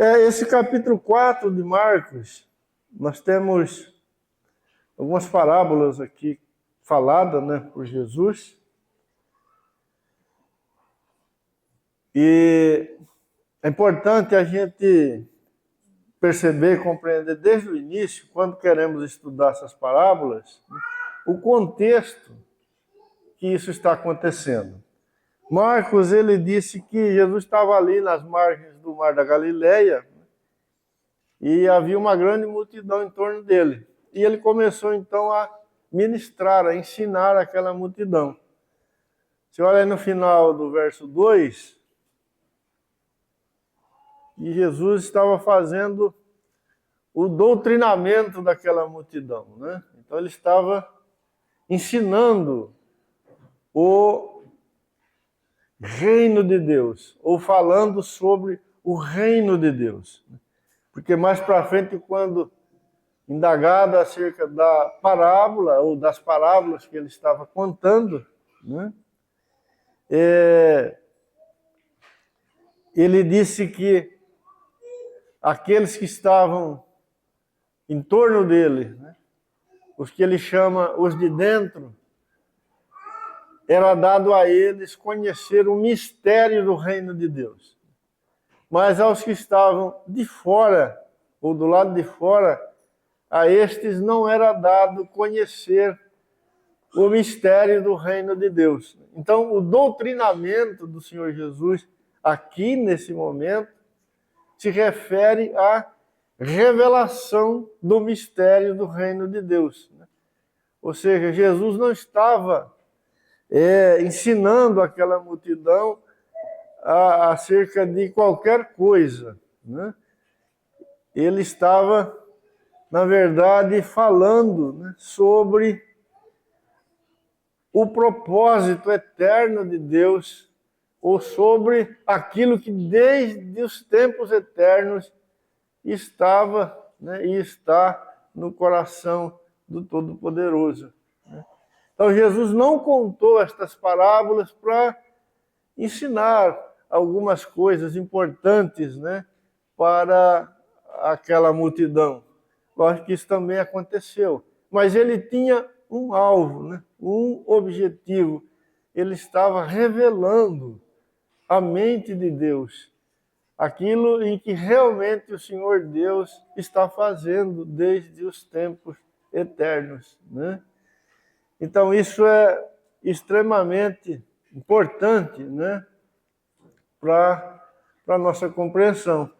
Esse capítulo 4 de Marcos, nós temos algumas parábolas aqui faladas, né, por Jesus. E é importante a gente perceber e compreender desde o início, quando queremos estudar essas parábolas, o contexto que isso está acontecendo. Marcos, ele disse que Jesus estava ali nas margens do Mar da Galileia e havia uma grande multidão em torno dele. E ele começou então a ministrar, a ensinar aquela multidão. Você olha aí no final do verso 2, e Jesus estava fazendo o doutrinamento daquela multidão, né? Então ele estava ensinando o reino de Deus, ou falando sobre o reino de Deus. Porque mais para frente, quando indagado acerca da parábola, ou das parábolas que ele estava contando, né? Ele disse que aqueles que estavam em torno dele, né, os que ele chama os de dentro, era dado a eles conhecer o mistério do reino de Deus. Mas aos que estavam de fora, ou do lado de fora, a estes não era dado conhecer o mistério do reino de Deus. Então, o doutrinamento do Senhor Jesus, aqui nesse momento, se refere à revelação do mistério do reino de Deus. Ou seja, Jesus não estava ensinando aquela multidão acerca de qualquer coisa, né? Ele estava, na verdade, falando, né, sobre o propósito eterno de Deus, ou sobre aquilo que desde os tempos eternos estava, né, e está no coração do Todo-Poderoso. Então Jesus não contou estas parábolas para ensinar algumas coisas importantes, né, para aquela multidão. Lógico que isso também aconteceu. Mas ele tinha um alvo, né, um objetivo. Ele estava revelando a mente de Deus, aquilo em que realmente o Senhor Deus está fazendo desde os tempos eternos, né? Então isso é extremamente importante, né, para a nossa compreensão.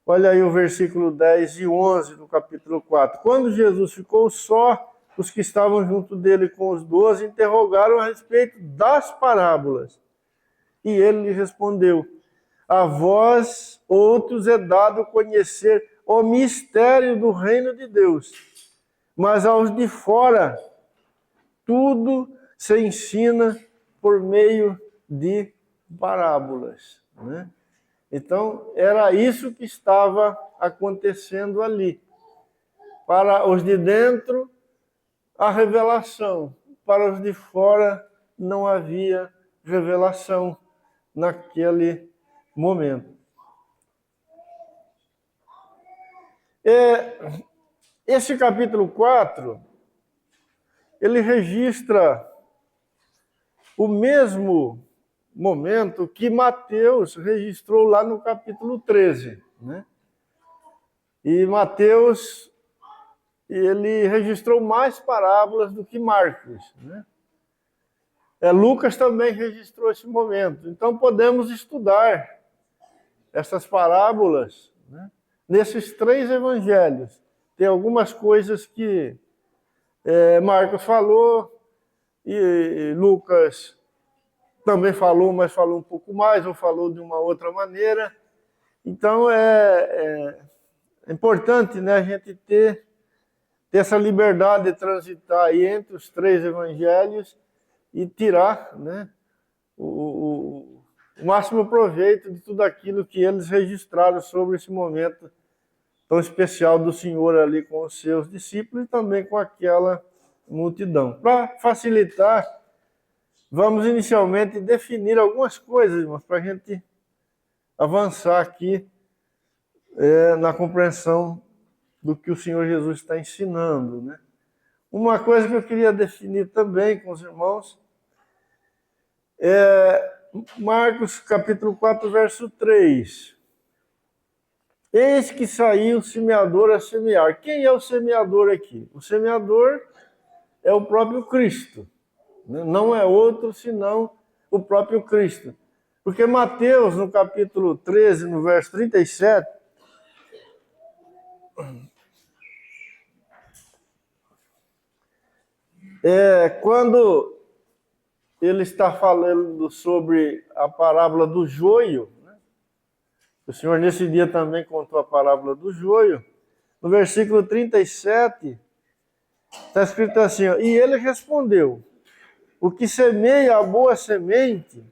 Olha aí o versículo 10 e 11 do capítulo 4. Quando Jesus ficou só, os que estavam junto dele com os 12 interrogaram a respeito das parábolas. E ele lhe respondeu: a vós outros é dado conhecer o mistério do reino de Deus, mas aos de fora tudo se ensina por meio de parábolas, né? Então, era isso que estava acontecendo ali. Para os de dentro, a revelação. Para os de fora, não havia revelação naquele momento. Esse capítulo 4, ele registra o mesmo momento que Mateus registrou lá no capítulo 13, né? E Mateus, ele registrou mais parábolas do que Marcos, né? Lucas também registrou esse momento. Então podemos estudar essas parábolas, né, nesses três evangelhos. Tem algumas coisas que Marcos falou e Lucas também falou, mas falou um pouco mais, ou falou de uma outra maneira. Então é importante, né, a gente ter essa liberdade de transitar aí entre os três evangelhos e tirar, né, o máximo proveito de tudo aquilo que eles registraram sobre esse momento tão especial do Senhor ali com os seus discípulos e também com aquela multidão. Para facilitar, vamos inicialmente definir algumas coisas, irmãos, para a gente avançar aqui na compreensão do que o Senhor Jesus está ensinando, né? Uma coisa que eu queria definir também com os irmãos é Marcos capítulo 4, verso 3. Eis que saiu o semeador a semear. Quem é o semeador aqui? O semeador é o próprio Cristo. Não é outro senão o próprio Cristo. Porque Mateus, no capítulo 13, no verso 37, quando ele está falando sobre a parábola do joio, né? O Senhor nesse dia também contou a parábola do joio. No versículo 37, está escrito assim, ó, e ele respondeu, o que semeia a boa semente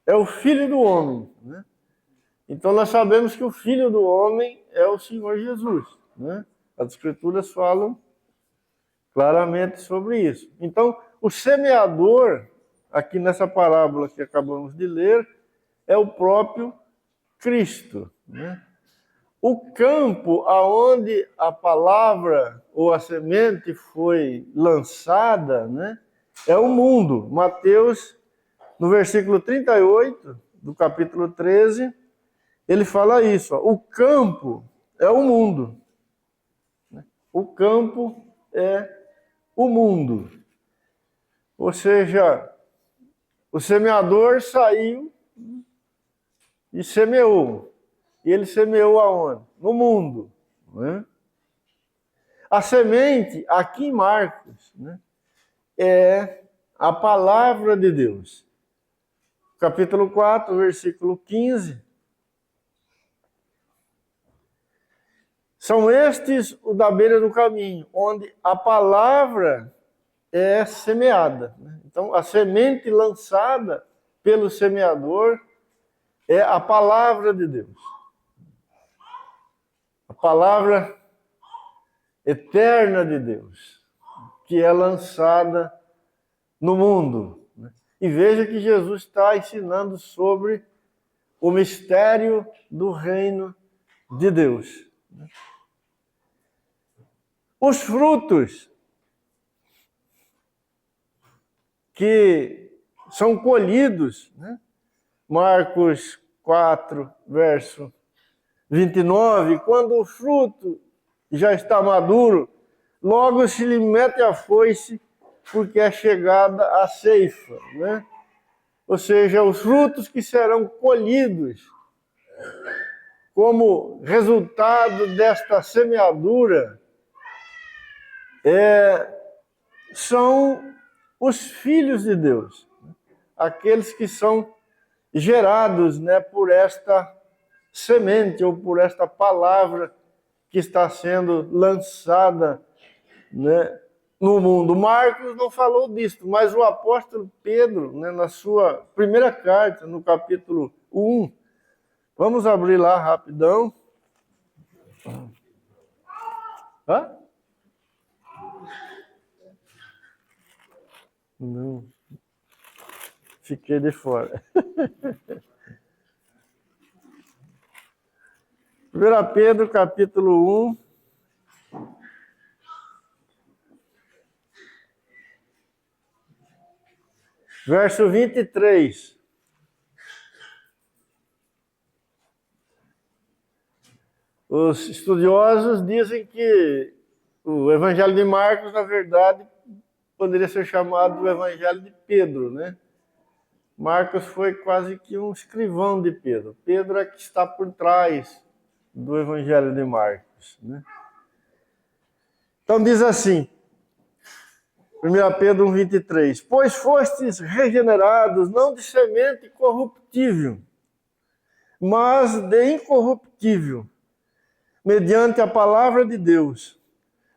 é o Filho do Homem, né? Então nós sabemos que o Filho do Homem é o Senhor Jesus, né? As Escrituras falam claramente sobre isso. Então, o semeador, aqui nessa parábola que acabamos de ler, é o próprio Cristo, né? O campo aonde a palavra ou a semente foi lançada, né, é o mundo. Mateus, no versículo 38 do capítulo 13, ele fala isso, ó, o campo é o mundo. O campo é o mundo. Ou seja, o semeador saiu e semeou. E ele semeou aonde? No mundo. Né? A semente, aqui em Marcos, né, é a palavra de Deus. Capítulo 4, versículo 15. São estes o da beira do caminho, onde a palavra é semeada. Então, a semente lançada pelo semeador é a palavra de Deus. A palavra eterna de Deus, que é lançada no mundo. E veja que Jesus está ensinando sobre o mistério do reino de Deus. Os frutos que são colhidos, né? Marcos 4, verso 29, quando o fruto já está maduro, logo se lhe mete a foice, porque é chegada a ceifa, né? Ou seja, os frutos que serão colhidos como resultado desta semeadura são os filhos de Deus, aqueles que são gerados, né, por esta semente ou por esta palavra que está sendo lançada, né, no mundo. Marcos não falou disso, mas o apóstolo Pedro, né, na sua primeira carta, no capítulo 1, vamos abrir lá rapidão. Hã? Não. Fiquei de fora. 1 Pedro, capítulo 1. Verso 23. Os estudiosos dizem que o Evangelho de Marcos, na verdade, poderia ser chamado o Evangelho de Pedro, né? Marcos foi quase que um escrivão de Pedro. Pedro é que está por trás do Evangelho de Marcos, né? Então diz assim, 1 Pedro 1,23, pois fostes regenerados, não de semente corruptível, mas de incorruptível, mediante a palavra de Deus,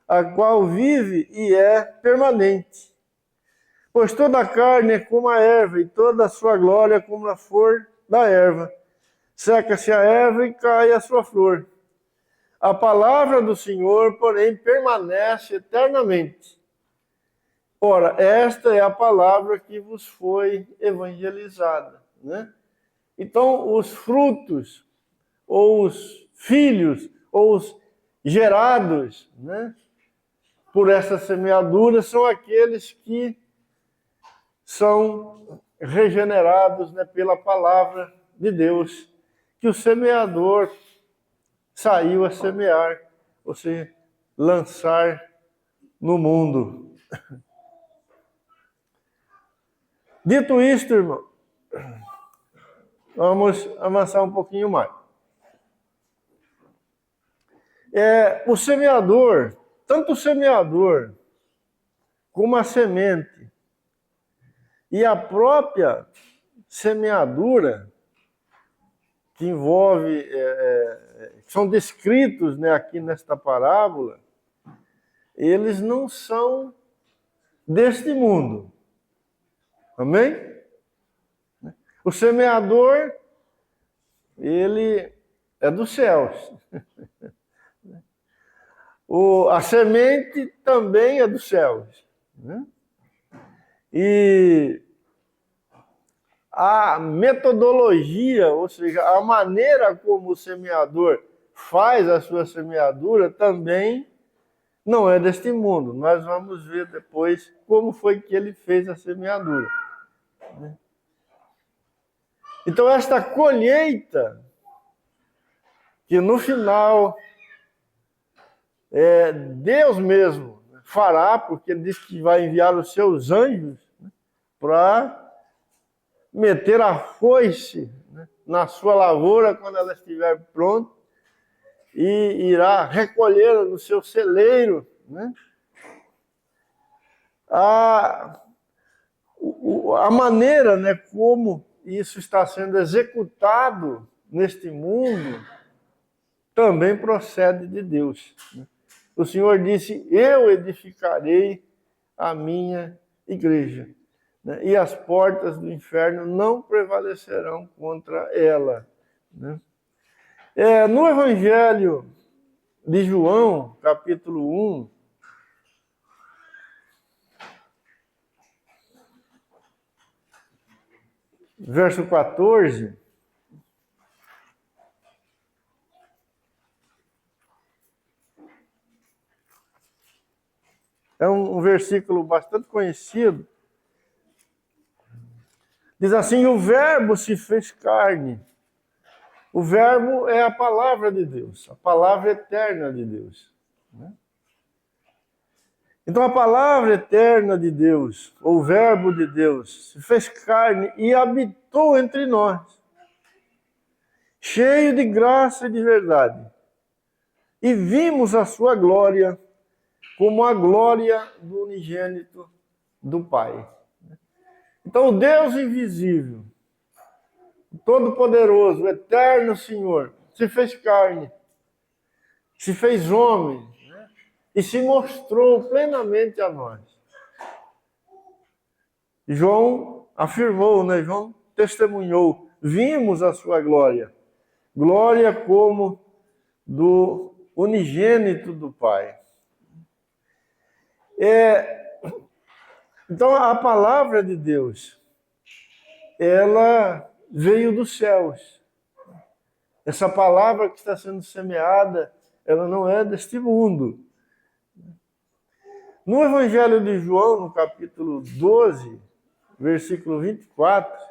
a qual vive e é permanente. Pois toda a carne é como a erva, e toda a sua glória é como a flor da erva. Seca-se a erva e cai a sua flor. A palavra do Senhor, porém, permanece eternamente. Ora, esta é a palavra que vos foi evangelizada, né? Então, os frutos ou os filhos, ou os gerados, né, por essa semeadura, são aqueles que são regenerados, né, pela palavra de Deus, que o semeador saiu a semear, ou seja, lançar no mundo. Dito isto, irmão, vamos avançar um pouquinho mais. O semeador, tanto o semeador como a semente e a própria semeadura que envolve, são descritos, né, aqui nesta parábola, eles não são deste mundo. Amém? O semeador, ele é dos céus. A semente também é dos céus. Né? E a metodologia, ou seja, a maneira como o semeador faz a sua semeadura também não é deste mundo. Nós vamos ver depois como foi que ele fez a semeadura. Então, esta colheita, que no final Deus mesmo fará, porque ele diz que vai enviar os seus anjos, né, para meter a foice, né, na sua lavoura quando ela estiver pronta, e irá recolhê-la no seu celeiro. Né? A maneira, né, como isso está sendo executado neste mundo também procede de Deus. O Senhor disse: eu edificarei a minha igreja, né? E as portas do inferno não prevalecerão contra ela. Né? No Evangelho de João, capítulo 1, verso 14, é um versículo bastante conhecido. Diz assim: o Verbo se fez carne. O Verbo é a palavra de Deus, a palavra eterna de Deus. Então a palavra eterna de Deus, ou o Verbo de Deus, se fez carne e habitou entre nós, cheio de graça e de verdade. E vimos a sua glória como a glória do unigênito do Pai. Então o Deus invisível, o Todo-Poderoso, o Eterno Senhor, se fez carne, se fez homem, né? E se mostrou plenamente a nós. João afirmou, né? João testemunhou: vimos a sua glória, glória como do unigênito do Pai. Então a palavra de Deus, ela veio dos céus. Essa palavra que está sendo semeada, ela não é deste mundo. No Evangelho de João, no capítulo 12, versículo 24,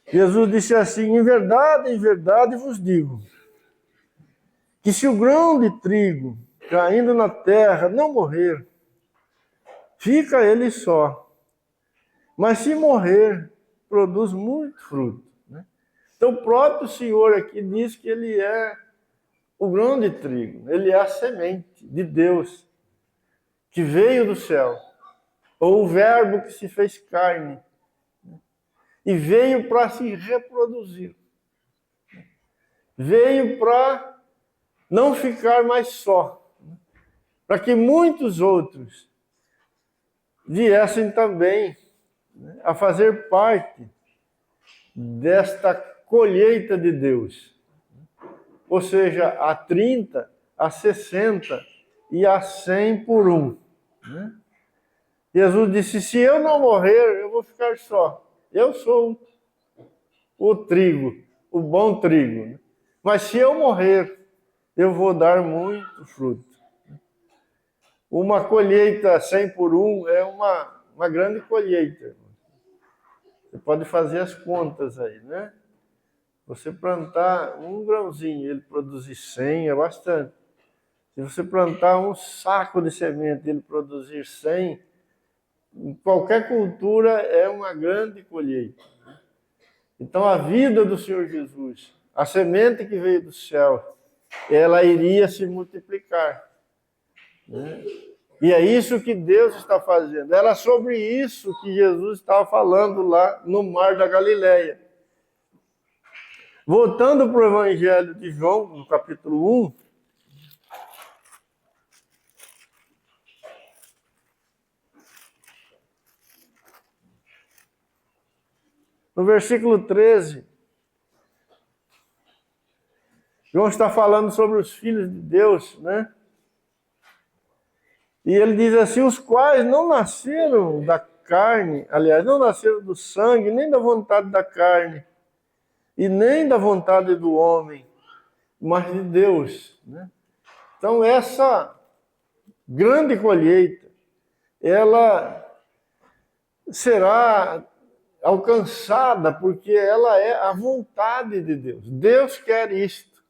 Jesus disse assim: em verdade vos digo, que se o grão de trigo caindo na terra não morrer, fica ele só. Mas se morrer, produz muito fruto. Né? Então o próprio Senhor aqui diz que ele é o grão de trigo, ele é a semente de Deus, que veio do céu, ou o Verbo que se fez carne, e veio para se reproduzir. Veio para não ficar mais só, para que muitos outros viessem também a fazer parte desta colheita de Deus. ou seja, a 30, a 60 e a 100 por um. Né? Jesus disse, se eu não morrer, eu vou ficar só. Eu sou o trigo, o bom trigo. Né? Mas se eu morrer, eu vou dar muito fruto. Uma colheita 100 por um é uma grande colheita. Você pode fazer as contas aí, né? Você plantar um grãozinho, ele produzir 100 é bastante. Se você plantar um saco de semente, ele produzir 100, em qualquer cultura é uma grande colheita. Então a vida do Senhor Jesus, a semente que veio do céu, ela iria se multiplicar. Né? E é isso que Deus está fazendo. Era sobre isso que Jesus estava falando lá no Mar da Galileia. Voltando para o Evangelho de João, no capítulo 1, no versículo 13, João está falando sobre os filhos de Deus, né? E ele diz assim, os quais não nasceram da carne, aliás, não nasceram do sangue, nem da vontade da carne, e nem da vontade do homem, mas de Deus. Né? Então, essa grande colheita, ela será alcançada porque ela é a vontade de Deus. Deus quer isto.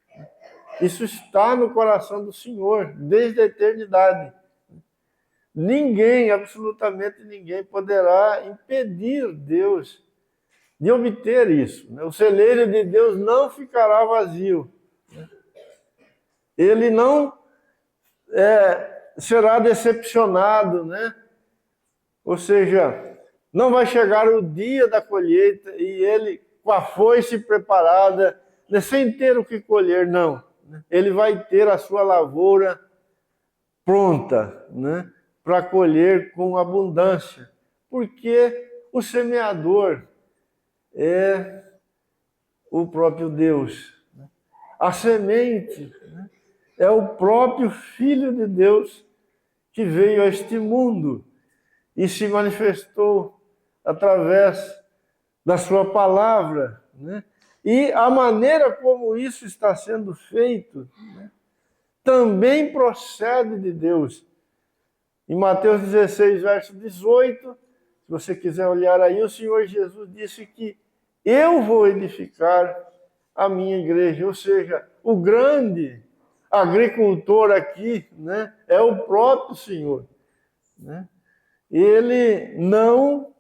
Isso está no coração do Senhor, desde a eternidade. Ninguém, absolutamente ninguém, poderá impedir Deus de obter isso. O celeiro de Deus não ficará vazio. Ele não será decepcionado, né? Ou seja, não vai chegar o dia da colheita e ele, com a foice preparada, sem ter o que colher, não. Ele vai ter a sua lavoura pronta, né? Para colher com abundância, porque o semeador é o próprio Deus. A semente é o próprio Filho de Deus que veio a este mundo e se manifestou através da sua palavra. Né? E a maneira como isso está sendo feito, né, também procede de Deus. Em Mateus 16, verso 18, se você quiser olhar aí, o Senhor Jesus disse que eu vou edificar a minha igreja, ou seja, o grande agricultor aqui, né, é o próprio Senhor. Né? Ele não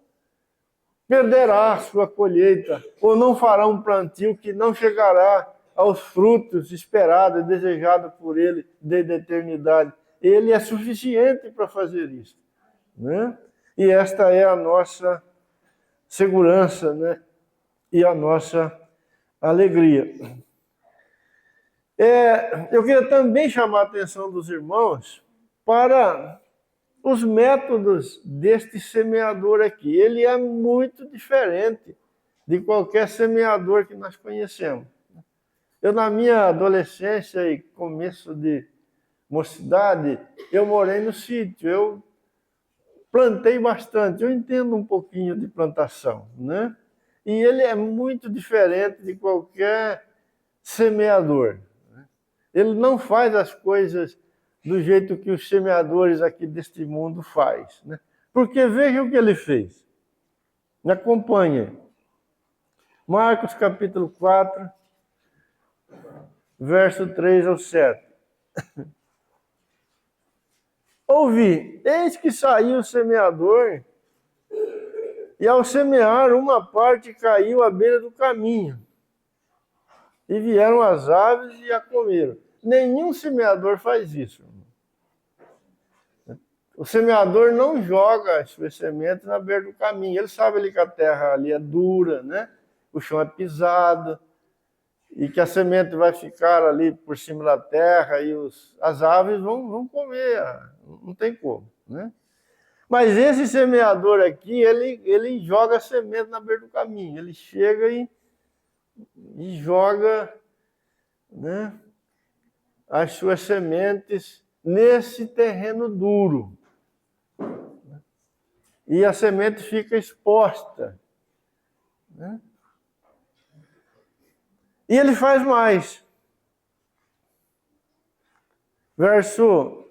perderá a sua colheita, ou não fará um plantio que não chegará aos frutos esperados e desejados por ele desde a eternidade. Ele é suficiente para fazer isso. Né? E esta é a nossa segurança, né? E a nossa alegria. Eu queria também chamar a atenção dos irmãos para os métodos deste semeador aqui. Ele é muito diferente de qualquer semeador que nós conhecemos. Eu, na minha adolescência e começo de mocidade, eu morei no sítio, eu plantei bastante, eu entendo um pouquinho de plantação, né? E ele é muito diferente de qualquer semeador. Ele não faz as coisas do jeito que os semeadores aqui deste mundo faz, né? Porque veja o que ele fez. Me acompanhe. Marcos capítulo 4, verso 3 ao 7. Ouvi, eis que saiu o semeador, e ao semear, uma parte caiu à beira do caminho. E vieram as aves e a comeram. Nenhum semeador faz isso. O semeador não joga as suas sementes na beira do caminho. Ele sabe ali que a terra ali é dura, né? O chão é pisado, e que a semente vai ficar ali por cima da terra e as aves vão comer. Não tem como, né? Mas esse semeador aqui, ele joga a semente na beira do caminho. Ele chega e joga, né, as suas sementes nesse terreno duro. E a semente fica exposta. Né? E ele faz mais. Verso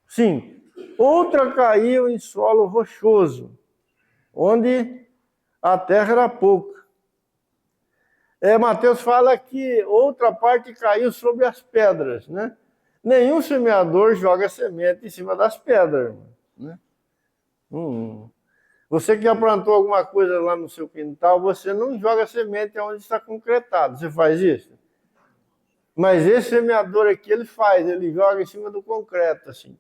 5. Outra caiu em solo rochoso, onde a terra era pouca. Mateus fala que outra parte caiu sobre as pedras, né? Nenhum semeador joga semente em cima das pedras, né? Você que já plantou alguma coisa lá no seu quintal, você não joga semente onde está concretado. Você faz isso? Mas esse semeador aqui, ele joga em cima do concreto, assim.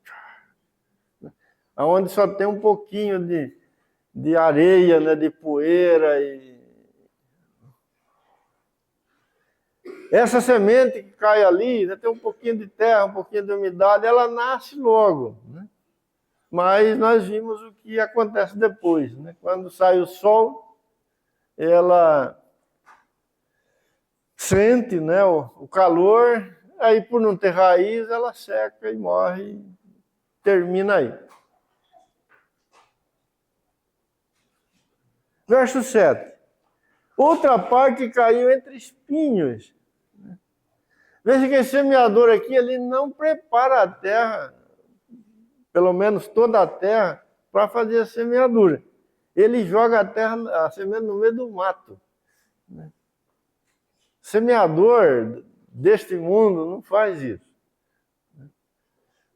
Onde só tem um pouquinho de areia, né, de poeira. Essa semente que cai ali, né, tem um pouquinho de terra, um pouquinho de umidade, ela nasce logo. Né? Mas nós vimos o que acontece depois. Né? Quando sai o sol, ela sente, né, o calor, aí por não ter raiz, ela seca e morre, termina aí. Verso 7. Outra parte caiu entre espinhos. Veja que esse semeador aqui, ele não prepara a terra, pelo menos toda a terra, para fazer a semeadura. Ele joga a semente no meio do mato. Semeador deste mundo não faz isso.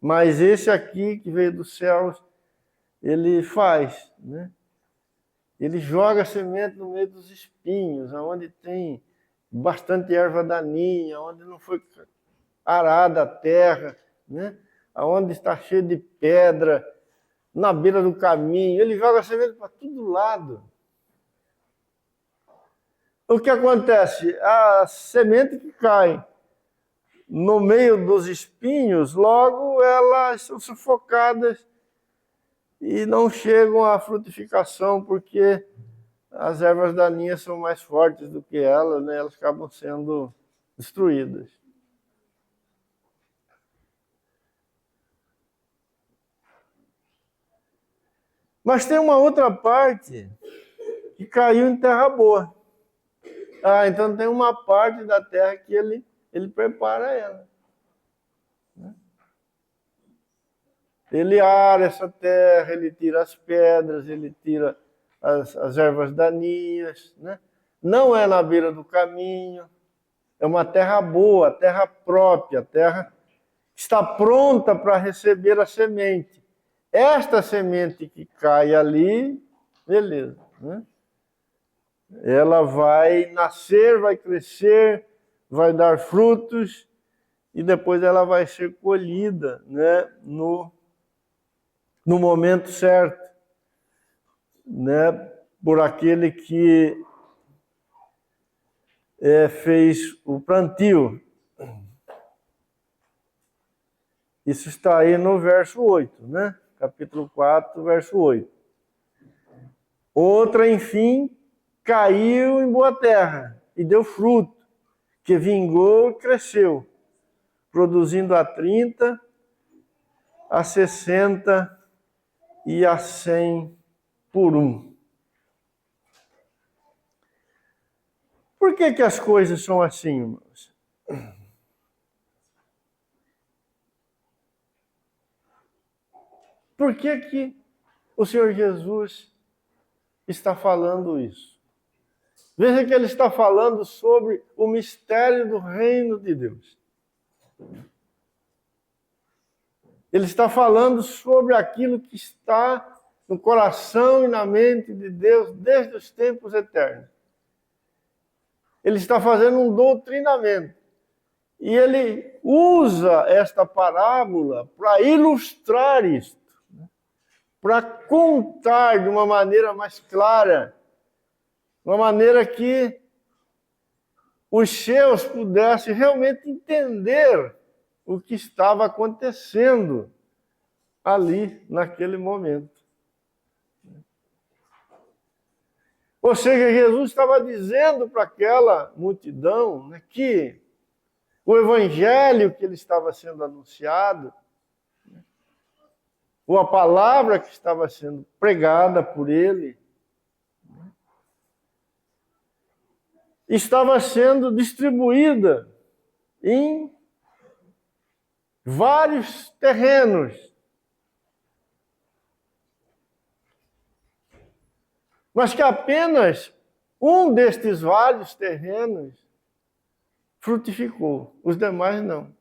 Mas esse aqui, que veio dos céus, ele faz, né? Ele joga a semente no meio dos espinhos, onde tem bastante erva daninha, onde não foi arada a terra, né? Onde está cheio de pedra, na beira do caminho. Ele joga a semente para todo lado. O que acontece? A semente que cai no meio dos espinhos, logo elas são sufocadas e não chegam à frutificação, porque as ervas daninhas são mais fortes do que elas, né? Elas acabam sendo destruídas. Mas tem uma outra parte que caiu em terra boa. Então tem uma parte da terra que ele prepara ela. Ele ara essa terra, ele tira as pedras, ele tira as ervas daninhas, né? Não é na beira do caminho, é uma terra boa, terra própria, terra que está pronta para receber a semente. Esta semente que cai ali, beleza, né? Ela vai nascer, vai crescer, vai dar frutos e depois ela vai ser colhida, né, no momento certo, né, por aquele que fez o plantio. Isso está aí no verso 8, né? Capítulo 4, verso 8. Outra, enfim, caiu em boa terra e deu fruto, que vingou e cresceu, produzindo a 30, a 60 e a 100 por um. Por que as coisas são assim, irmãos? Por que o Senhor Jesus está falando isso? Veja que ele está falando sobre o mistério do reino de Deus. Ele está falando sobre aquilo que está no coração e na mente de Deus desde os tempos eternos. Ele está fazendo um doutrinamento. E ele usa esta parábola para ilustrar isto, para contar de uma maneira mais clara, de uma maneira que os seus pudessem realmente entender o que estava acontecendo ali, naquele momento. Ou seja, Jesus estava dizendo para aquela multidão, né, que o evangelho que ele estava sendo anunciado, ou a palavra que estava sendo pregada por ele, estava sendo distribuída em vários terrenos. Mas que apenas um destes vários terrenos frutificou, os demais não.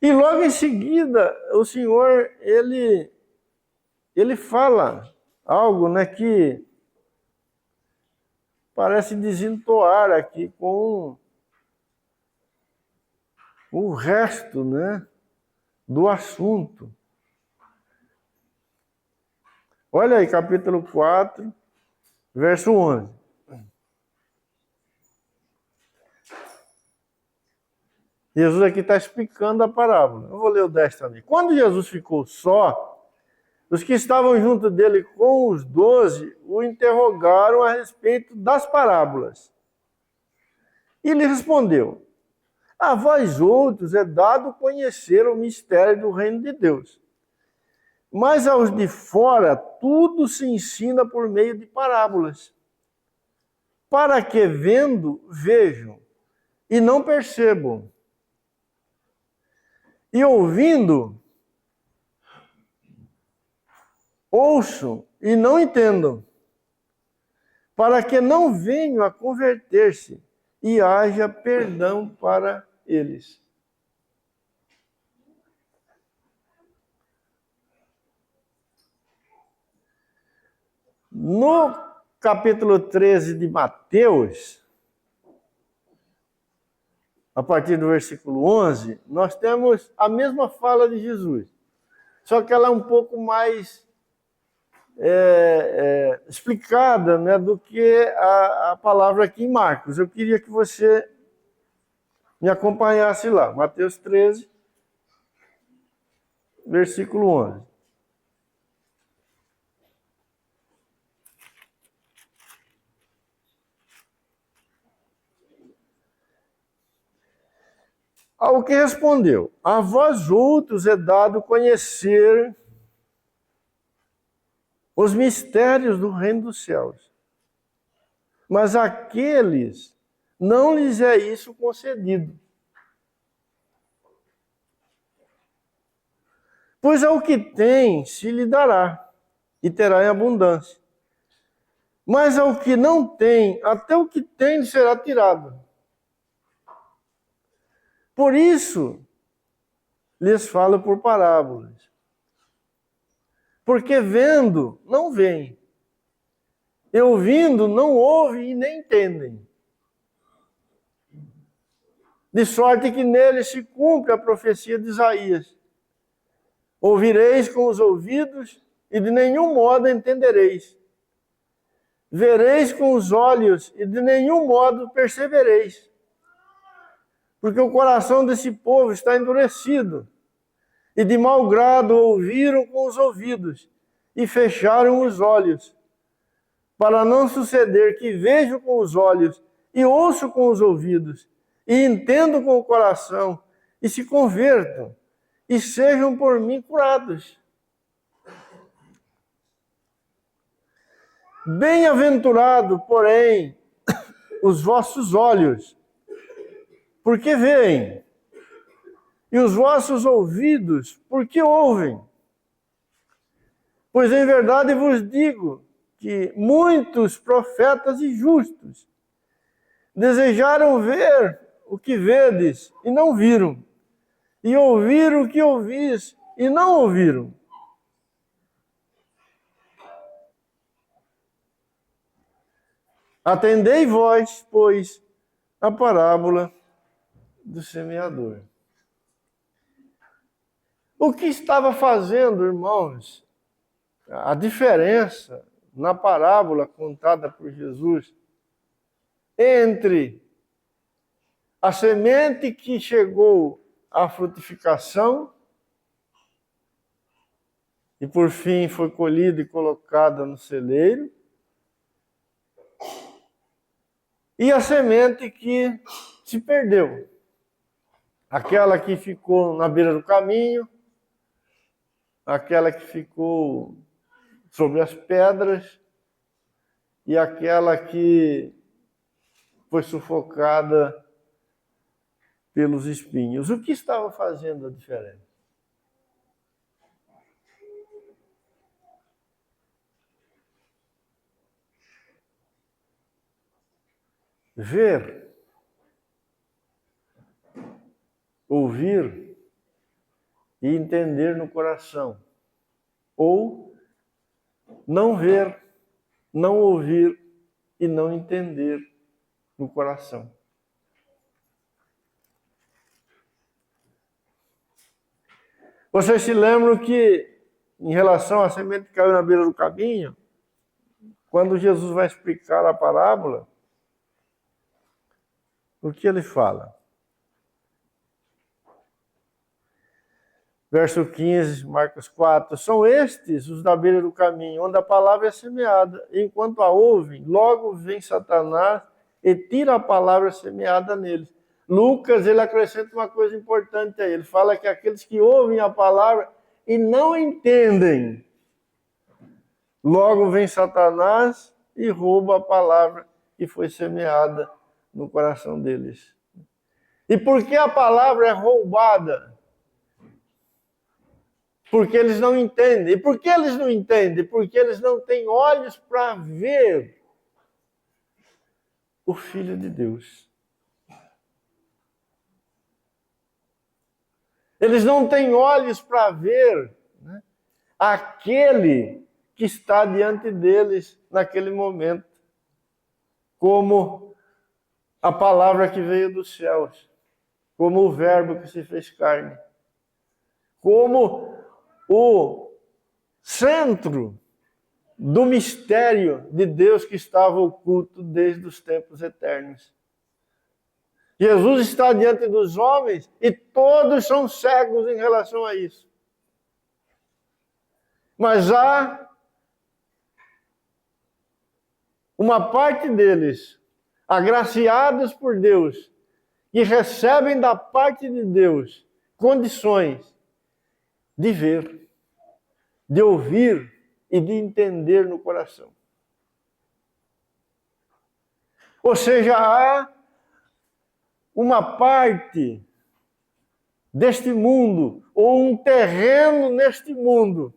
E logo em seguida, o Senhor, ele fala algo, né, que parece desentoar aqui com o resto, né, do assunto. Olha aí, capítulo 4, verso 11. Jesus aqui está explicando a parábola. Eu vou ler o 10 também. Quando Jesus ficou só, os que estavam junto dele com os 12 o interrogaram a respeito das parábolas. E ele respondeu: a vós outros é dado conhecer o mistério do reino de Deus. Mas aos de fora tudo se ensina por meio de parábolas, para que vendo, vejam, e não percebam, e ouvindo, ouçam e não entendam, para que não venham a converter-se e haja perdão para eles. No capítulo 13 de Mateus, a partir do versículo 11, nós temos a mesma fala de Jesus, só que ela é um pouco mais explicada, né, do que a palavra aqui em Marcos. Eu queria que você me acompanhasse lá, Mateus 13, versículo 11. Ao que respondeu: a vós outros é dado conhecer os mistérios do reino dos céus, mas àqueles não lhes é isso concedido. Pois ao que tem se lhe dará, e terá em abundância. Mas ao que não tem, até o que tem lhe será tirado. Por isso, lhes falo por parábolas. Porque vendo, não veem. E ouvindo, não ouvem e nem entendem. De sorte que nele se cumpre a profecia de Isaías. Ouvireis com os ouvidos e de nenhum modo entendereis. Vereis com os olhos e de nenhum modo percebereis. Porque o coração desse povo está endurecido, e de mau grado ouviram com os ouvidos, e fecharam os olhos, para não suceder que vejo com os olhos, e ouço com os ouvidos, e entendo com o coração, e se convertam, e sejam por mim curados. Bem-aventurado, porém, os vossos olhos, porque veem, e os vossos ouvidos, porque ouvem. Pois em verdade vos digo que muitos profetas e justos desejaram ver o que vedes e não viram, e ouvir o que ouvis e não ouviram. Atendei vós, pois, a parábola do semeador. O que estava fazendo, irmãos, a diferença na parábola contada por Jesus entre a semente que chegou à frutificação e por fim foi colhida e colocada no celeiro, e a semente que se perdeu. Aquela que ficou na beira do caminho, aquela que ficou sobre as pedras e aquela que foi sufocada pelos espinhos. O que estava fazendo a diferença? Ver, ouvir e entender no coração. Ou não ver, não ouvir e não entender no coração. Vocês se lembram que, em relação à semente que caiu na beira do caminho, quando Jesus vai explicar a parábola, o que ele fala? Verso 15, Marcos 4, são estes os da beira do caminho, onde a palavra é semeada. Enquanto a ouvem, logo vem Satanás e tira a palavra semeada neles. Lucas, ele acrescenta uma coisa importante aí. Ele fala que aqueles que ouvem a palavra e não entendem, logo vem Satanás e rouba a palavra que foi semeada no coração deles. E por que a palavra é roubada? Porque eles não entendem. E por que eles não entendem? Porque eles não têm olhos para ver o Filho de Deus. Eles não têm olhos para ver, né, aquele que está diante deles naquele momento, como a palavra que veio dos céus, como o verbo que se fez carne, como o centro do mistério de Deus que estava oculto desde os tempos eternos. Jesus está diante dos homens e todos são cegos em relação a isso. Mas há uma parte deles, agraciados por Deus, que recebem da parte de Deus condições de ver, de ouvir e de entender no coração. Ou seja, há uma parte deste mundo, ou um terreno neste mundo,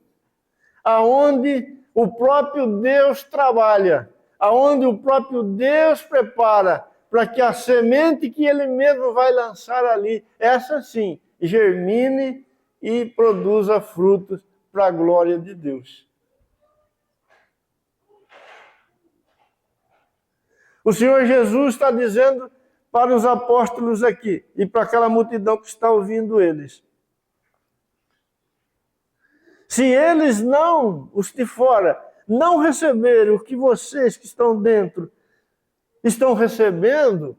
aonde o próprio Deus trabalha, aonde o próprio Deus prepara para que a semente que Ele mesmo vai lançar ali, essa sim, germine e produza frutos para a glória de Deus. O Senhor Jesus está dizendo para os apóstolos aqui e para aquela multidão que está ouvindo eles: se eles não, os de fora, não receberem o que vocês que estão dentro estão recebendo,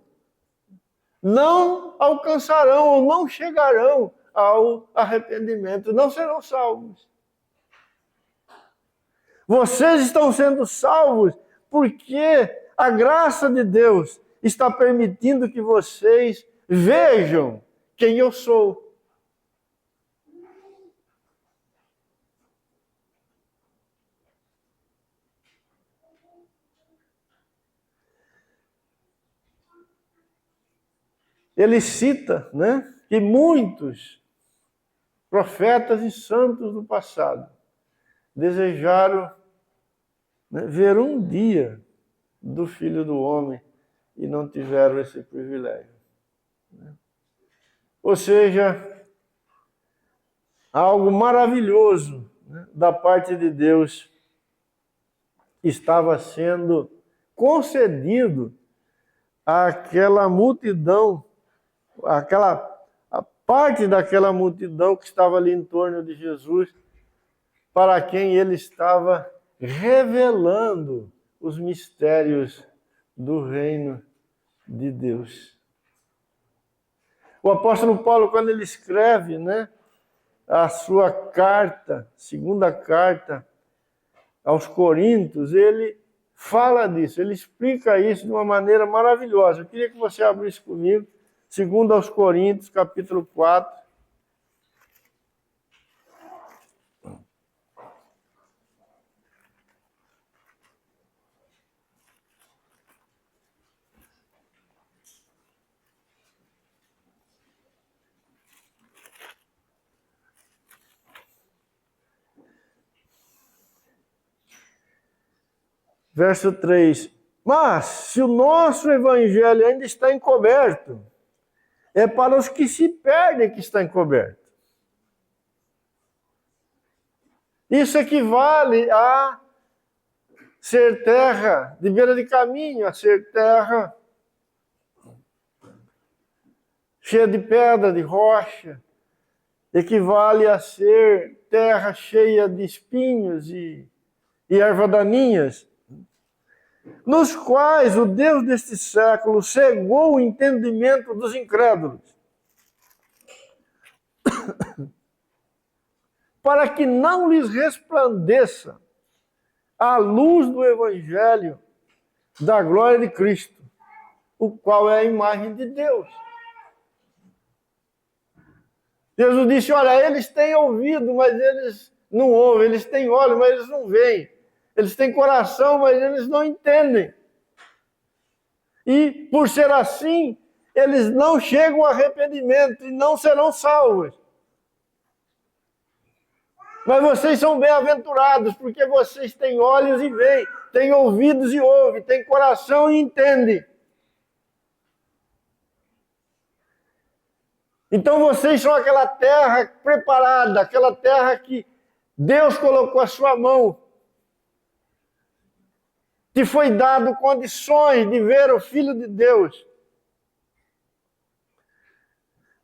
não alcançarão ou não chegarão ao arrependimento, não serão salvos. Vocês estão sendo salvos porque a graça de Deus está permitindo que vocês vejam quem eu sou. Ele cita, né, que muitos profetas e santos do passado desejaram, né, ver um dia do Filho do Homem e não tiveram esse privilégio. Ou seja, algo maravilhoso, né, da parte de Deus estava sendo concedido àquela multidão, a parte daquela multidão que estava ali em torno de Jesus, para quem ele estava revelando os mistérios do reino de Deus. O apóstolo Paulo, quando ele escreve, né, a sua carta, segunda carta aos Coríntios, ele fala disso, ele explica isso de uma maneira maravilhosa. Eu queria que você abrisse comigo, 2 aos Coríntios, capítulo 4. Verso 3. Mas, se o nosso evangelho ainda está encoberto, é para os que se perdem que está encoberto. Isso equivale a ser terra de beira de caminho, a ser terra cheia de pedra, de rocha. Equivale a ser terra cheia de espinhos e ervas daninhas, nos quais o Deus deste século cegou o entendimento dos incrédulos, para que não lhes resplandeça a luz do Evangelho da glória de Cristo, o qual é a imagem de Deus. Jesus disse, olha, eles têm ouvido, mas eles não ouvem, eles têm olho, mas eles não veem, eles têm coração, mas eles não entendem. E, por ser assim, eles não chegam a arrependimento e não serão salvos. Mas vocês são bem-aventurados, porque vocês têm olhos e veem, têm ouvidos e ouvem, têm coração e entendem. Então vocês são aquela terra preparada, aquela terra que Deus colocou a sua mão, que foi dado condições de ver o Filho de Deus.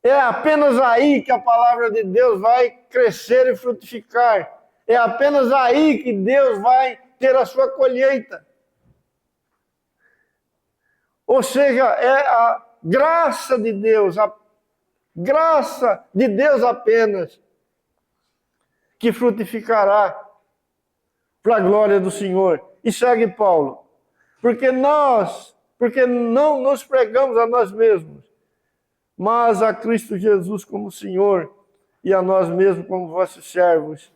É apenas aí que a palavra de Deus vai crescer e frutificar. É apenas aí que Deus vai ter a sua colheita. Ou seja, é a graça de Deus, a graça de Deus apenas, que frutificará para a glória do Senhor. E segue Paulo. Porque não nos pregamos a nós mesmos, mas a Cristo Jesus como Senhor e a nós mesmos como vossos servos.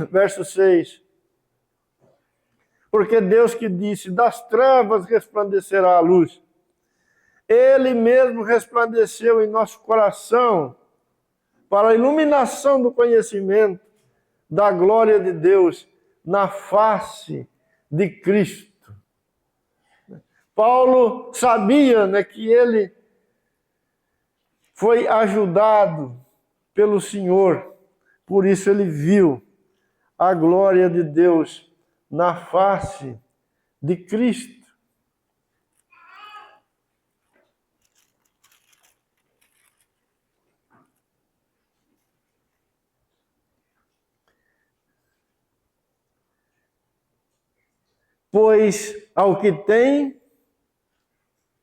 Verso 6. Porque Deus que disse, das trevas resplandecerá a luz. Ele mesmo resplandeceu em nosso coração para a iluminação do conhecimento da glória de Deus na face de Cristo. Paulo sabia, né, que ele foi ajudado pelo Senhor, por isso ele viu a glória de Deus na face de Cristo. Pois ao que tem,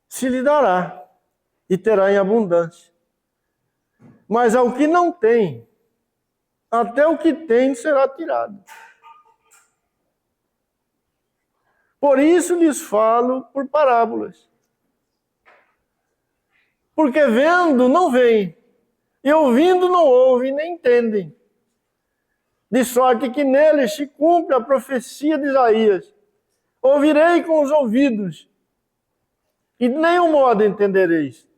se lhe dará, e terá em abundância. Mas ao que não tem, até o que tem será tirado. Por isso lhes falo por parábolas. Porque vendo não veem, e ouvindo não ouvem, nem entendem. De sorte que neles se cumpre a profecia de Isaías. Ouvirei com os ouvidos, e de nenhum modo entendereis.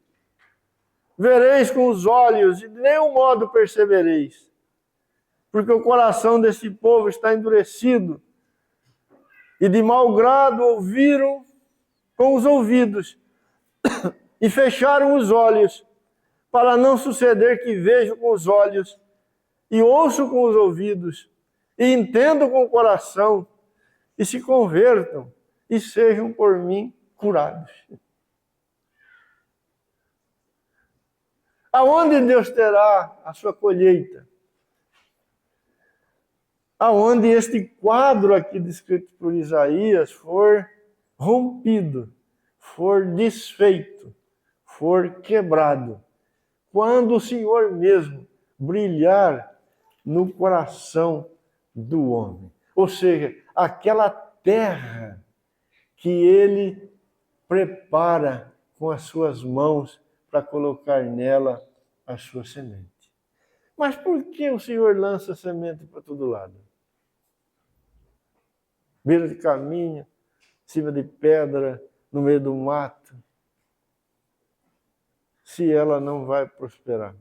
Vereis com os olhos, e de nenhum modo percebereis. Porque o coração desse povo está endurecido, e de mau grado ouviram com os ouvidos, e fecharam os olhos, para não suceder que vejo com os olhos, e ouço com os ouvidos, e entendo com o coração, e se convertam, e sejam por mim curados. Aonde Deus terá a sua colheita? Aonde este quadro aqui descrito por Isaías for rompido, for desfeito, for quebrado. Quando o Senhor mesmo brilhar no coração do homem. Ou seja, aquela terra que ele prepara com as suas mãos para colocar nela a sua semente. Mas por que o Senhor lança semente para todo lado? Beira de caminho, em cima de pedra, no meio do mato, se ela não vai prosperar.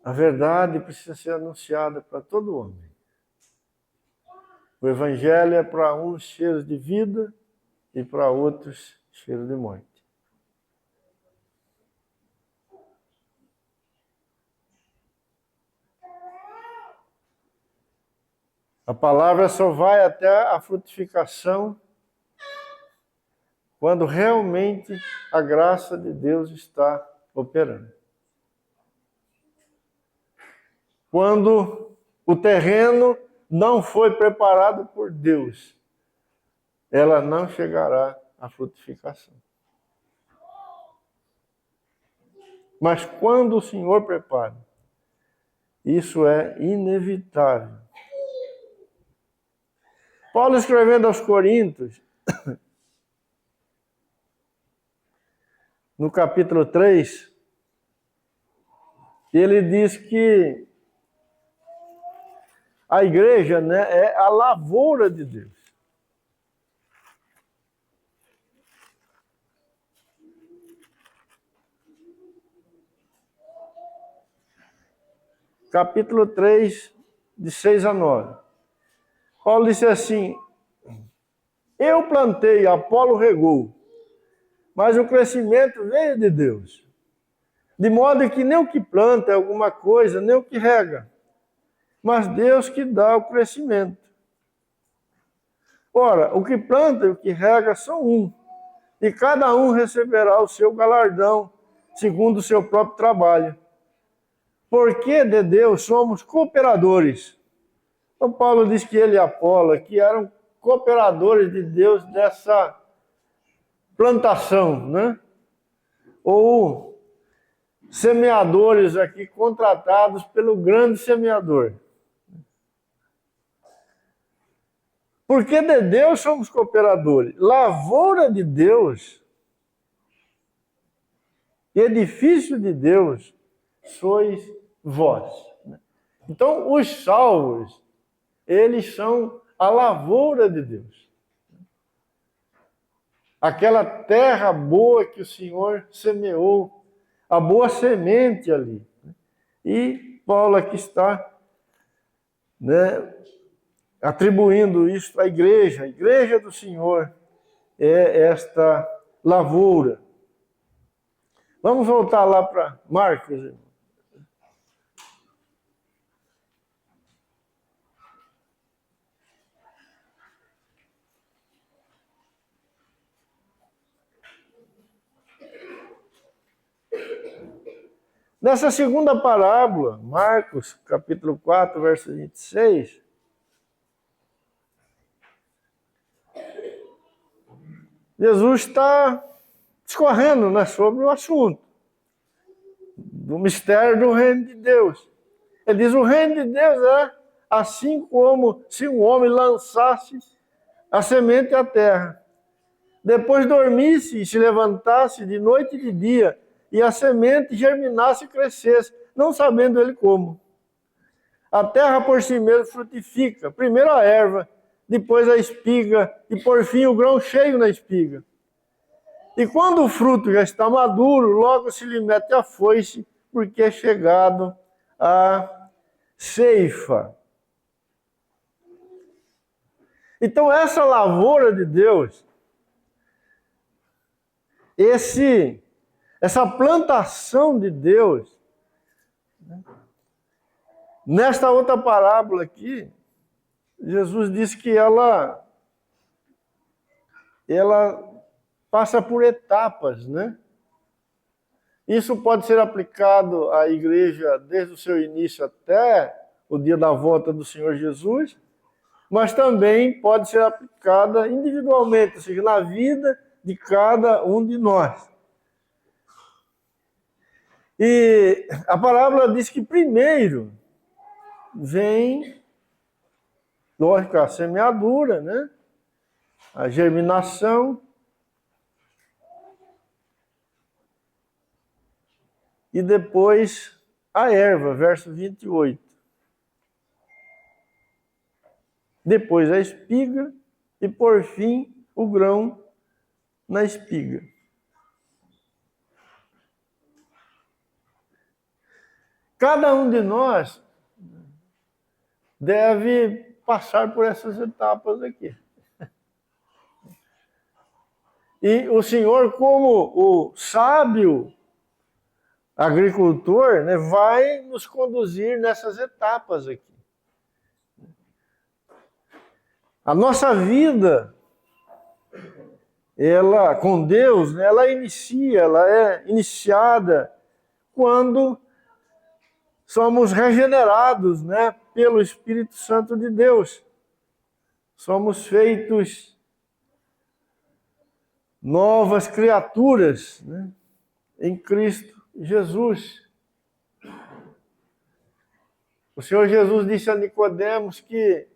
A verdade precisa ser anunciada para todo homem. O evangelho é para uns cheiro de vida e para outros cheiro de morte. A palavra só vai até a frutificação quando realmente a graça de Deus está operando. Quando o terreno não foi preparado por Deus, ela não chegará à frutificação. Mas quando o Senhor prepara, isso é inevitável. Paulo, escrevendo aos Coríntios, no capítulo 3, ele diz que a igreja, né, é a lavoura de Deus. Capítulo 3, de 6 a 9. Paulo disse assim: eu plantei, Apolo regou, mas o crescimento veio de Deus. De modo que nem o que planta é alguma coisa, nem o que rega, mas Deus que dá o crescimento. Ora, o que planta e o que rega são um, e cada um receberá o seu galardão, segundo o seu próprio trabalho. Porque de Deus somos cooperadores. Então Paulo diz que ele e Apolo que eram cooperadores de Deus dessa plantação, né? Ou semeadores aqui contratados pelo grande semeador. Porque de Deus somos cooperadores. Lavoura de Deus, edifício de Deus, sois vós. Então, os salvos, eles são a lavoura de Deus. Aquela terra boa que o Senhor semeou, a boa semente ali. E Paulo aqui está, né, atribuindo isso à igreja. A igreja do Senhor é esta lavoura. Vamos voltar lá para Marcos. Nessa segunda parábola, Marcos, capítulo 4, verso 26, Jesus está discorrendo, né, sobre o assunto do mistério do reino de Deus. Ele diz: o reino de Deus é assim como se um homem lançasse a semente à terra, depois dormisse e se levantasse de noite e de dia, e a semente germinasse e crescesse, não sabendo ele como. A terra por si mesma frutifica, primeiro a erva, depois a espiga, e por fim o grão cheio na espiga. E quando o fruto já está maduro, logo se lhe mete a foice, porque é chegado a ceifa. Então essa lavoura de Deus, essa plantação de Deus, nesta outra parábola aqui, Jesus disse que ela passa por etapas, né? Isso pode ser aplicado à igreja desde o seu início até o dia da volta do Senhor Jesus, mas também pode ser aplicada individualmente, ou seja, na vida de cada um de nós. E a parábola diz que primeiro vem, lógico, a semeadura, né? A germinação. E depois a erva, verso 28. Depois a espiga e, por fim, o grão na espiga. Cada um de nós deve passar por essas etapas aqui. E o Senhor, como o sábio agricultor, né, vai nos conduzir nessas etapas aqui. A nossa vida, ela com Deus, né, ela é iniciada quando somos regenerados, né, pelo Espírito Santo de Deus. Somos feitos novas criaturas, né, em Cristo Jesus. O Senhor Jesus disse a Nicodemos que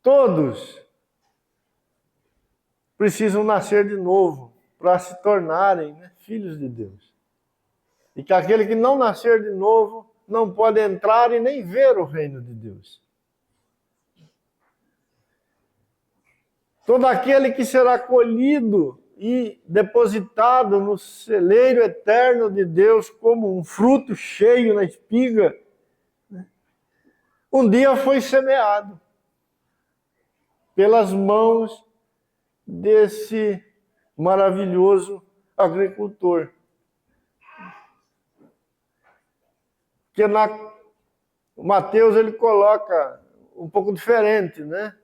todos precisam nascer de novo para se tornarem, né, filhos de Deus. E que aquele que não nascer de novo não pode entrar e nem ver o reino de Deus. Todo aquele que será colhido e depositado no celeiro eterno de Deus como um fruto cheio na espiga, um dia foi semeado pelas mãos desse maravilhoso agricultor. Que Mateus ele coloca um pouco diferente, né?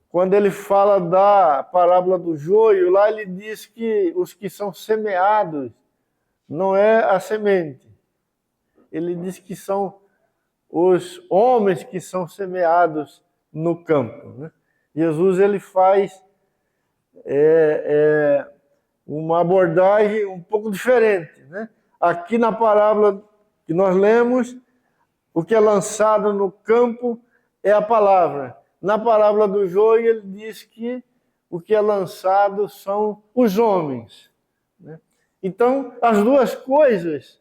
Quando ele fala da parábola do joio, lá ele diz que os que são semeados não é a semente. Ele diz que são os homens que são semeados no campo, né? Jesus ele faz uma abordagem um pouco diferente, né? Aqui na parábola que nós lemos, o que é lançado no campo é a palavra. Na parábola do joio, ele diz que o que é lançado são os homens, né? Então, as duas coisas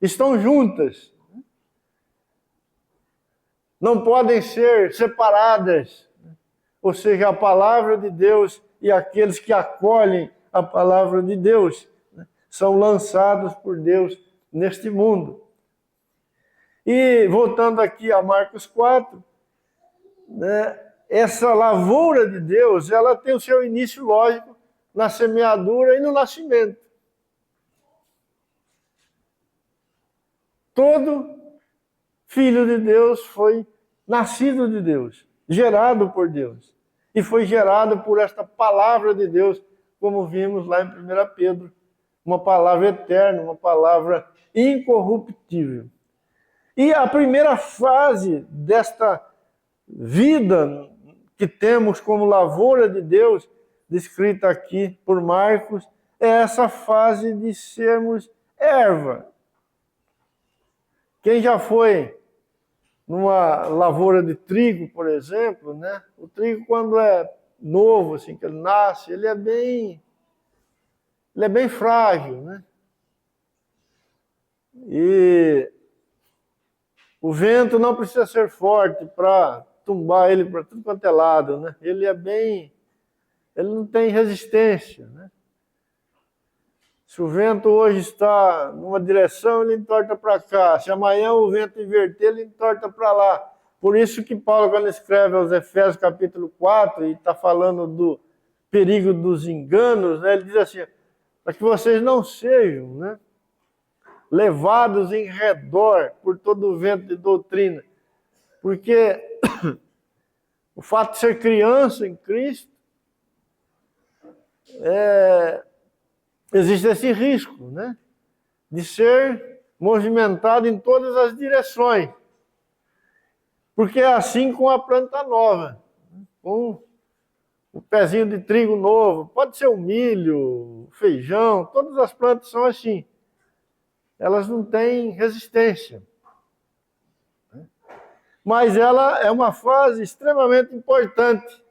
estão juntas. Não podem ser separadas. Ou seja, a palavra de Deus e aqueles que acolhem a palavra de Deus, né, são lançados por Deus neste mundo. E voltando aqui a Marcos 4, né, essa lavoura de Deus, ela tem o seu início lógico na semeadura e no nascimento. Todo filho de Deus foi nascido de Deus, gerado por Deus. E foi gerado por esta palavra de Deus, como vimos lá em 1 Pedro. Uma palavra eterna, uma palavra incorruptível. E a primeira fase desta vida que temos como lavoura de Deus, descrita aqui por Marcos, é essa fase de sermos erva. Quem já foi numa lavoura de trigo, por exemplo, né? O trigo, quando é novo, assim, que ele nasce, ele é bem frágil, né? E o vento não precisa ser forte para tumbar ele para tudo quanto é lado, né? Ele não tem resistência, né? Se o vento hoje está numa direção, ele entorta para cá. Se amanhã o vento inverter, ele entorta para lá. Por isso que Paulo, quando escreve aos Efésios capítulo 4, e está falando do perigo dos enganos, né, ele diz assim, para que vocês não sejam, né, levados em redor por todo o vento de doutrina. Porque o fato de ser criança em Cristo, existe esse risco, né, de ser movimentado em todas as direções. Porque é assim com a planta nova, com o pezinho de trigo novo, pode ser o milho, o feijão, todas as plantas são assim. elas não têm resistência. Mas ela é uma fase extremamente importante.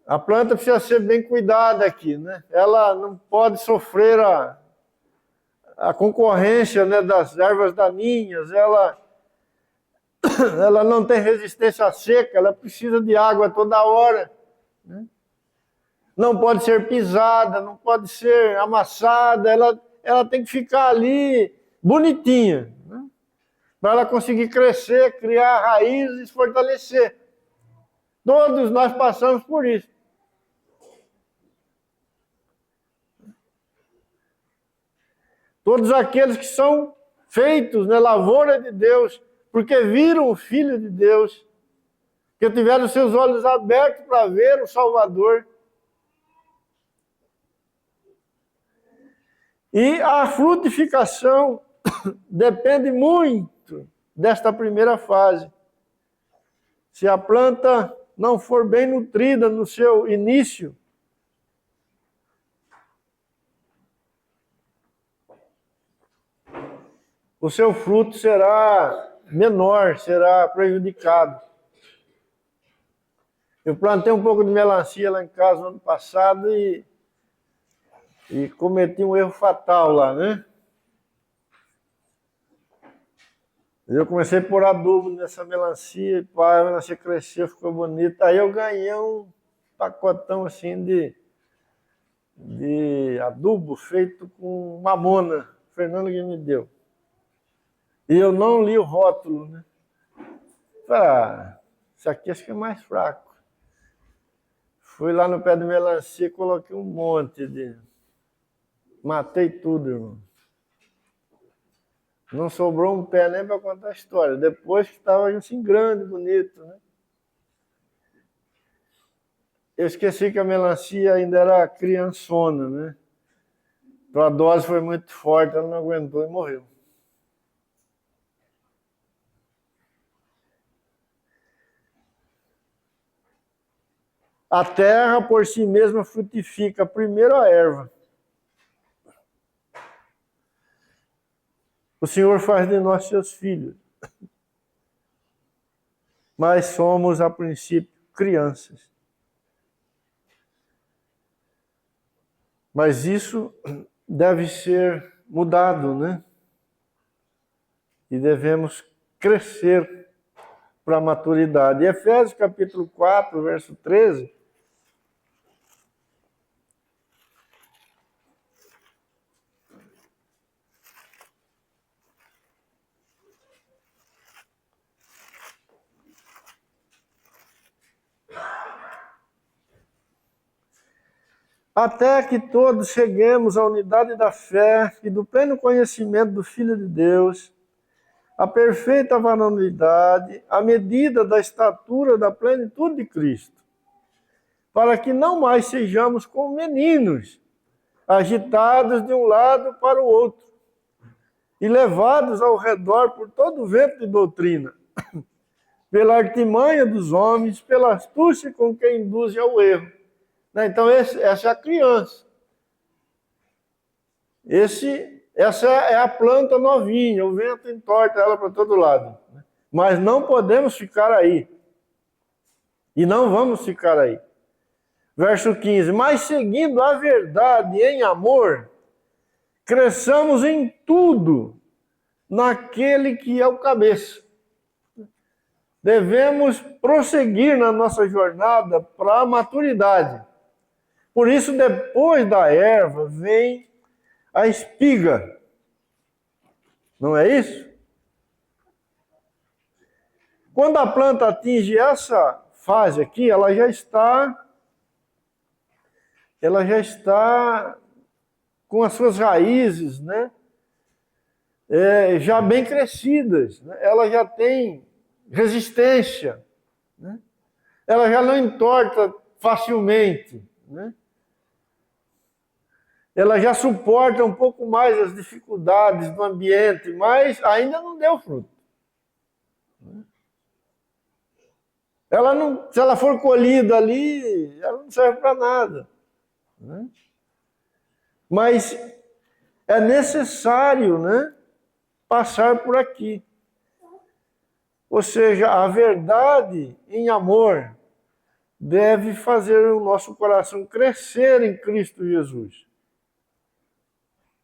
A planta precisa ser bem cuidada aqui, né? Ela não pode sofrer a concorrência, né, das ervas daninhas, ela não tem resistência à seca, ela precisa de água toda hora, né? Não pode ser pisada, não pode ser amassada, ela tem que ficar ali bonitinha, né? Para ela conseguir crescer, criar raízes e se fortalecer. Todos nós passamos por isso. Todos aqueles que são feitos na lavoura de Deus, porque viram o Filho de Deus, que tiveram seus olhos abertos para ver o Salvador. E a frutificação depende muito desta primeira fase. Se a planta não for bem nutrida no seu início, o seu fruto será menor, será prejudicado. Eu plantei um pouco de melancia lá em casa no ano passado e cometi um erro fatal lá, né? Eu comecei a pôr adubo nessa melancia, e a melancia cresceu, ficou bonita. Aí eu ganhei um pacotão assim de adubo feito com mamona, o Fernando que me deu. E eu não li o rótulo, né? Falei, isso aqui acho que é mais fraco. Fui lá no pé de melancia, coloquei um monte de... Matei tudo, irmão. Não sobrou um pé nem para contar a história. Depois que estava assim grande, bonito, né? Eu esqueci que a melancia ainda era criançona, né? Então a dose foi muito forte, ela não aguentou e morreu. A terra por si mesma frutifica primeiro a erva. O Senhor faz de nós seus filhos. Mas somos, a princípio, crianças. Mas isso deve ser mudado, né? E devemos crescer para a maturidade. E Efésios capítulo 4, verso 13. Até que todos cheguemos à unidade da fé e do pleno conhecimento do Filho de Deus, à perfeita varonilidade, à medida da estatura da plenitude de Cristo, para que não mais sejamos como meninos, agitados de um lado para o outro, e levados ao redor por todo o vento de doutrina, pela artimanha dos homens, pela astúcia com que induzem ao erro. Então, essa é a criança. Essa é a planta novinha, o vento entorta ela para todo lado. Mas não podemos ficar aí. E não vamos ficar aí. Verso 15. Mas seguindo a verdade em amor, cresçamos em tudo naquele que é o cabeça. Devemos prosseguir na nossa jornada para a maturidade. Por isso, depois da erva, vem a espiga. Não é isso? Quando a planta atinge essa fase aqui, ela já está com as suas raízes, né? Já bem crescidas, né? Ela já tem resistência, né? Ela já não entorta facilmente, né? Ela já suporta um pouco mais as dificuldades do ambiente, mas ainda não deu fruto. Ela não, se ela for colhida ali, ela não serve para nada, né? Mas é necessário, né, passar por aqui. Ou seja, a verdade em amor deve fazer o nosso coração crescer em Cristo Jesus.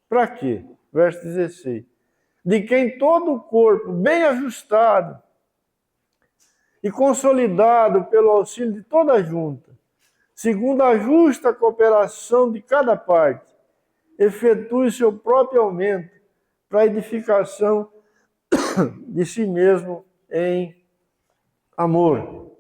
Para quê? Verso 16. De quem todo o corpo, bem ajustado e consolidado pelo auxílio de toda a junta, segundo a justa cooperação de cada parte, efetue seu próprio aumento para a edificação de si mesmo em amor.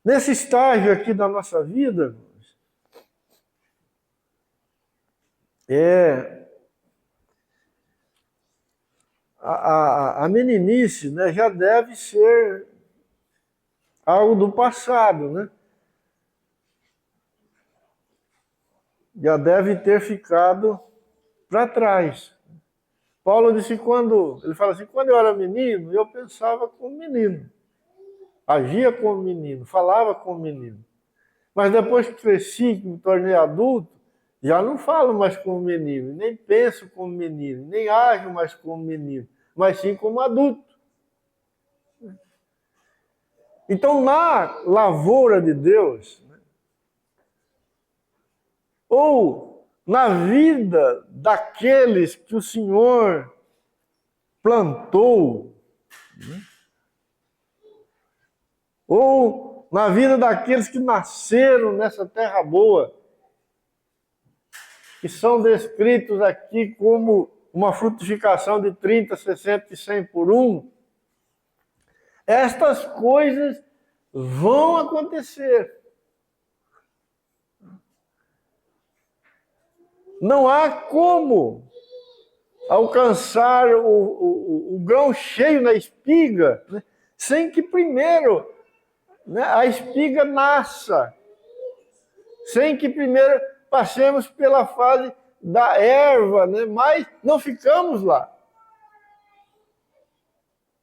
Nesse estágio aqui da nossa vida, a meninice, né, já deve ser algo do passado, né? Já deve ter ficado para trás. Paulo disse ele fala assim, quando eu era menino, eu pensava como menino, agia como menino, falava como menino. Mas depois que cresci, que me tornei adulto, já não falo mais como menino, nem penso como menino, nem ajo mais como menino, mas sim como adulto. Então, na lavoura de Deus, ou na vida daqueles que o Senhor plantou, ou na vida daqueles que nasceram nessa terra boa, que são descritos aqui como uma frutificação de 30, 60 e 100 por um, estas coisas vão acontecer. Não há como alcançar o grão cheio na espiga, né, sem que primeiro, né, a espiga nasça, sem que primeiro passemos pela fase da erva, né, mas não ficamos lá.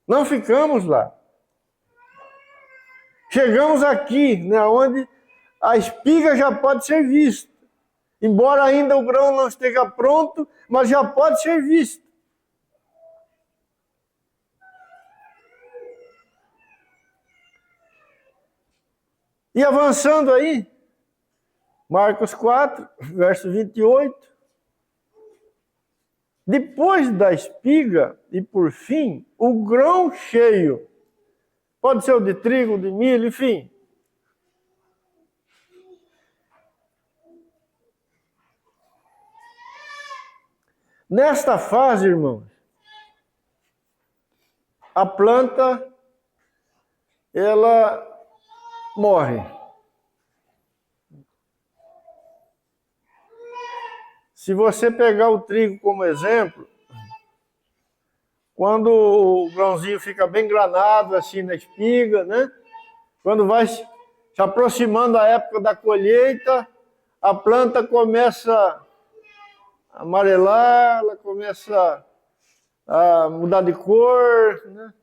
Não ficamos lá. Chegamos aqui, né, onde a espiga já pode ser vista. Embora ainda o grão não esteja pronto, mas já pode ser visto. E avançando aí, Marcos 4, verso 28. Depois da espiga e por fim, o grão cheio. Pode ser o de trigo, de milho, enfim. Nesta fase, irmãos, a planta, ela morre. Se você pegar o trigo como exemplo, quando o grãozinho fica bem granado assim na espiga, né? Quando vai se aproximando a época da colheita, a planta começa a amarelar, ela começa a mudar de cor, né?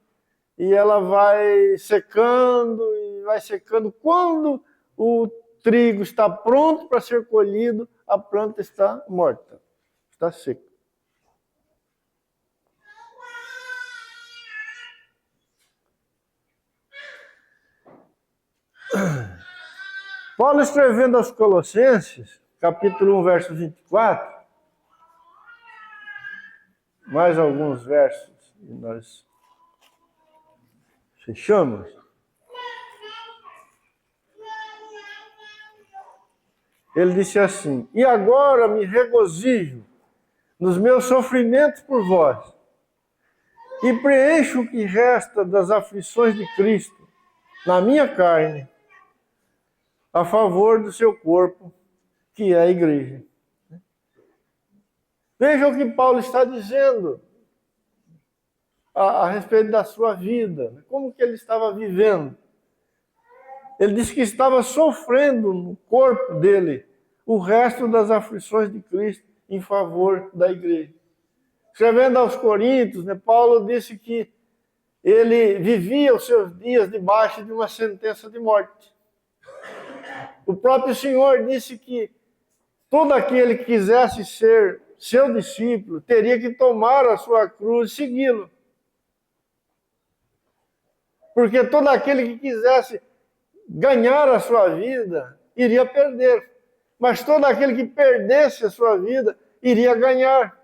E ela vai secando e vai secando. Quando o trigo está pronto para ser colhido, a planta está morta, está seca. Paulo escrevendo aos Colossenses, capítulo 1, verso 24, mais alguns versos e nós fechamos. Ele disse assim: e agora me regozijo nos meus sofrimentos por vós, e preencho o que resta das aflições de Cristo na minha carne, a favor do seu corpo, que é a igreja. Veja o que Paulo está dizendo a respeito da sua vida, como que ele estava vivendo. Ele disse que estava sofrendo no corpo dele o resto das aflições de Cristo em favor da igreja. Escrevendo aos Coríntios, né, Paulo disse que ele vivia os seus dias debaixo de uma sentença de morte. O próprio Senhor disse que todo aquele que quisesse ser seu discípulo teria que tomar a sua cruz e segui-lo. Porque todo aquele que quisesse ganhar a sua vida iria perder. Mas todo aquele que perdesse a sua vida iria ganhar.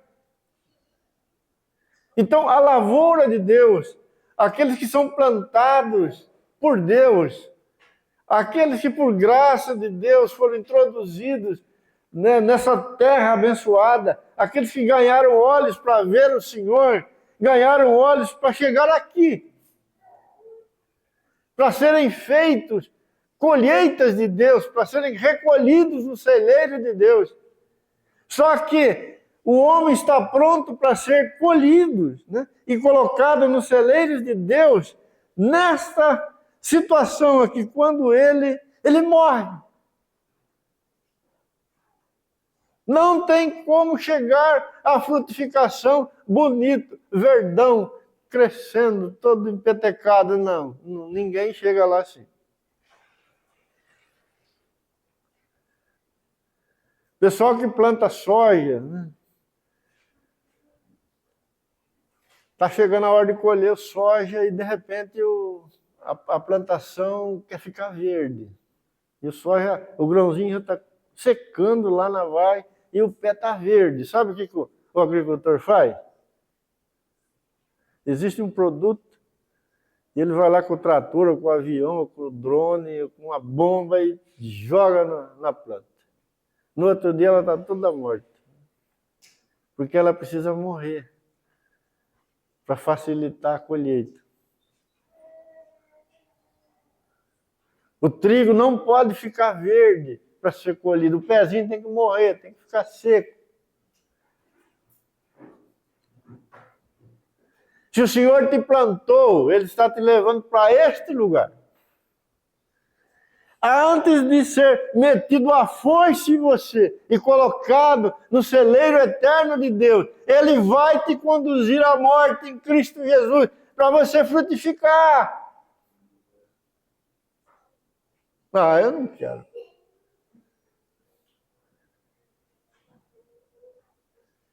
Então, a lavoura de Deus, aqueles que são plantados por Deus, aqueles que por graça de Deus foram introduzidos, né, nessa terra abençoada, aqueles que ganharam olhos para ver o Senhor, ganharam olhos para chegar aqui, para serem feitos colheitas de Deus, para serem recolhidos no celeiro de Deus. Só que o homem está pronto para ser colhido, né, e colocado nos celeiros de Deus nesta situação aqui, quando ele morre. Não tem como chegar à frutificação bonito, verdão, crescendo, todo empetecado, não. Ninguém chega lá assim. Pessoal que planta soja, né? Está chegando a hora de colher soja e de repente a plantação quer ficar verde. E o grãozinho já está secando lá na vai e o pé está verde. Sabe o que o agricultor faz? Existe um produto, e ele vai lá com o trator, ou com o avião, ou com o drone, ou com a bomba e joga na planta. No outro dia ela está toda morta. Porque ela precisa morrer para facilitar a colheita. O trigo não pode ficar verde para ser colhido. O pezinho tem que morrer, tem que ficar seco. Se o Senhor te plantou, Ele está te levando para este lugar. Antes de ser metido a foice em você e colocado no celeiro eterno de Deus, Ele vai te conduzir à morte em Cristo Jesus, para você frutificar. Eu não quero.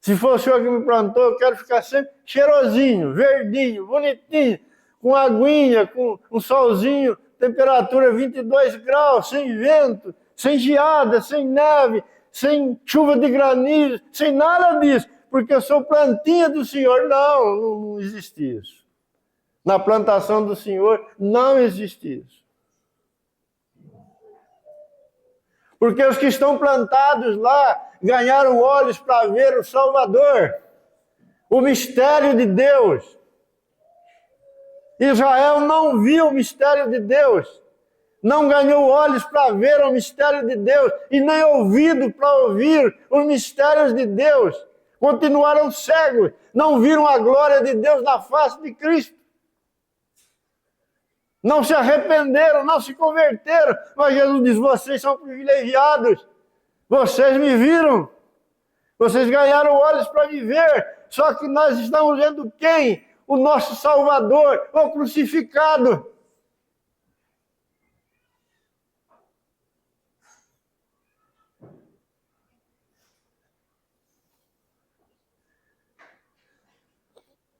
Se for o Senhor que me plantou, eu quero ficar sempre cheirosinho, verdinho, bonitinho, com aguinha, com um solzinho, temperatura 22 graus, sem vento, sem geada, sem neve, sem chuva de granizo, sem nada disso, porque eu sou plantinha do Senhor. Não existe isso. Na plantação do Senhor não existe isso. Porque os que estão plantados lá ganharam olhos para ver o Salvador, o mistério de Deus. Israel não viu o mistério de Deus, não ganhou olhos para ver o mistério de Deus e nem ouvido para ouvir os mistérios de Deus. Continuaram cegos, não viram a glória de Deus na face de Cristo. Não se arrependeram, não se converteram. Mas Jesus diz: vocês são privilegiados. Vocês me viram. Vocês ganharam olhos para me ver. Só que nós estamos vendo quem? O nosso Salvador, o crucificado.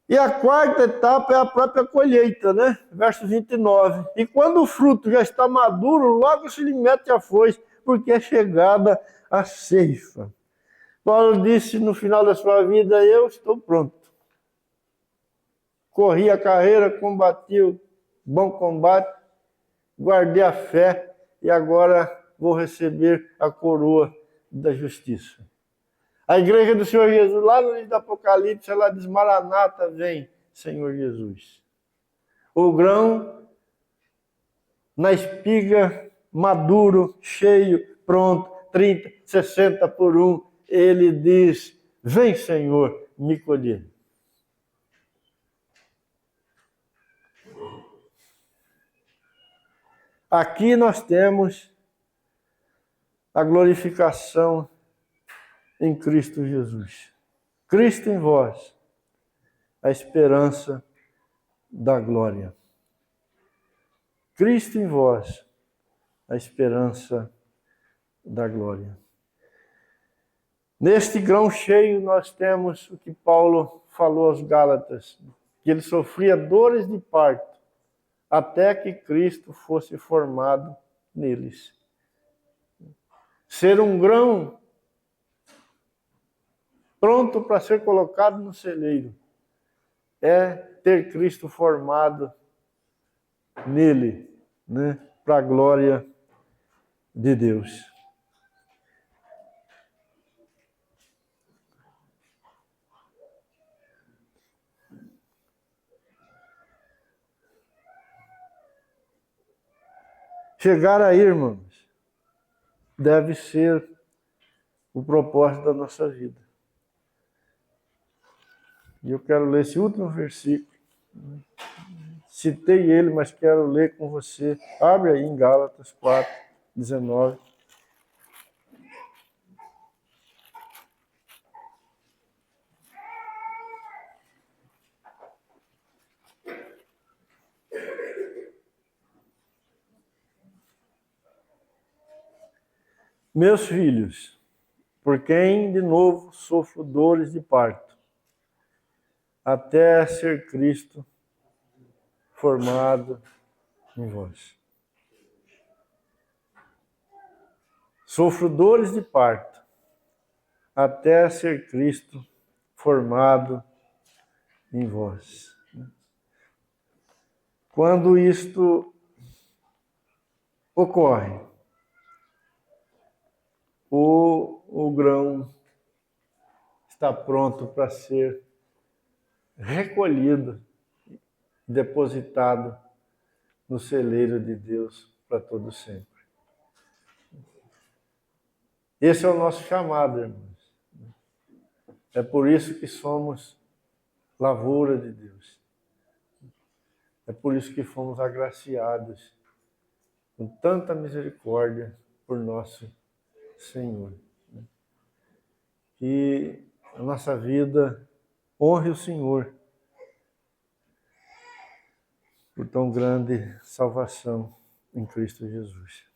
E a quarta etapa é a própria colheita, né? Verso 29. E quando o fruto já está maduro, logo se lhe mete a foice, porque é chegada a ceifa. Paulo disse no final da sua vida: eu estou pronto. Corri a carreira, combati o bom combate, guardei a fé e agora vou receber a coroa da justiça. A igreja do Senhor Jesus, lá no livro do Apocalipse, ela diz: Maranata, vem, Senhor Jesus. O grão na espiga, maduro, cheio, pronto, 30, 60 por um. Ele diz: vem, Senhor, me colher. Aqui nós temos a glorificação em Cristo Jesus. Cristo em vós, a esperança da glória. Cristo em vós, a esperança da glória. Neste grão cheio nós temos o que Paulo falou aos Gálatas, que ele sofria dores de parto, até que Cristo fosse formado neles. Ser um grão pronto para ser colocado no celeiro é ter Cristo formado nele, né, para a glória de Deus. Chegar aí, irmãos, deve ser o propósito da nossa vida. E eu quero ler esse último versículo. Citei ele, mas quero ler com você. Abre aí em Gálatas 4, 19. Meus filhos, por quem de novo sofro dores de parto, até ser Cristo formado em vós. Sofro dores de parto, até ser Cristo formado em vós. Quando isto ocorre, o grão está pronto para ser recolhido, depositado no celeiro de Deus para todo sempre. Esse é o nosso chamado, irmãos. É por isso que somos lavoura de Deus. É por isso que fomos agraciados com tanta misericórdia por nosso Senhor. Que a nossa vida honre o Senhor por tão grande salvação em Cristo Jesus.